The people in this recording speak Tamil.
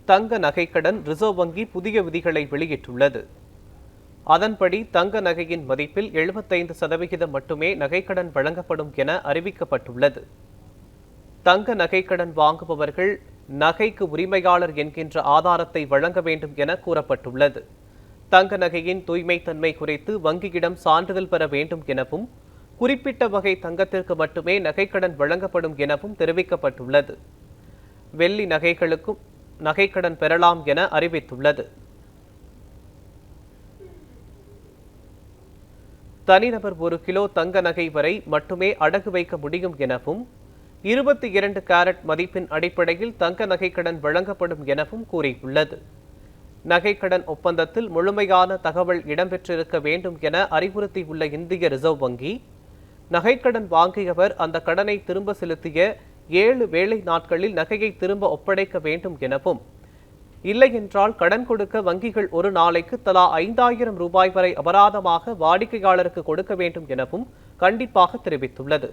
தங்க நகைக்கடன் ரிசர்வ் வங்கி புதிய விதிகளை வெளியிட்டுள்ளது. அதன்படி தங்க நகையின் மதிப்பில் 75% மட்டுமே நகைக்கடன் வழங்கப்படும் என அறிவிக்கப்பட்டுள்ளது. தங்க நகைக்கடன் வாங்குபவர்கள் நகைக்கு உரிமையாளர் என்கின்ற ஆதாரத்தை வழங்க வேண்டும் என கூறப்பட்டுள்ளது. தங்க நகையின் தூய்மைத்தன்மை குறித்து வங்கியிடம் சான்றிதழ் பெற வேண்டும் எனவும், குறிப்பிட்ட வகை தங்கத்திற்கு மட்டுமே நகைக்கடன் வழங்கப்படும் எனவும் தெரிவிக்கப்பட்டுள்ளது. வெள்ளி நகைகளுக்கும் நகைக்கடன் பெறலாம் என அறிவித்துள்ளது. தனிநபர் 1 கிலோ தங்க நகை வரை மட்டுமே அடகு வைக்க முடியும் எனவும், 22 கேரட் மதிப்பின் அடிப்படையில் தங்க நகைக்கடன் வழங்கப்படும் எனவும் கூறியுள்ளது. நகைக்கடன் ஒப்பந்தத்தில் முழுமையான தகவல் இடம்பெற்றிருக்க வேண்டும் என அறிவுறுத்தியுள்ள இந்திய ரிசர்வ் வங்கி, நகைக்கடன் வாங்கியவர் அந்த கடனை திரும்ப செலுத்திய 7 வேலை நாட்களில் நகையை திரும்ப ஒப்படைக்க வேண்டும் எனவும், இல்லையென்றால் கடன் கொடுக்க வங்கிகள் ஒரு நாளைக்கு தலா 5000 ரூபாய் வரை அபராதமாக வாடிக்கையாளருக்கு கொடுக்க வேண்டும் எனவும் கண்டிப்பாக தெரிவித்துள்ளது.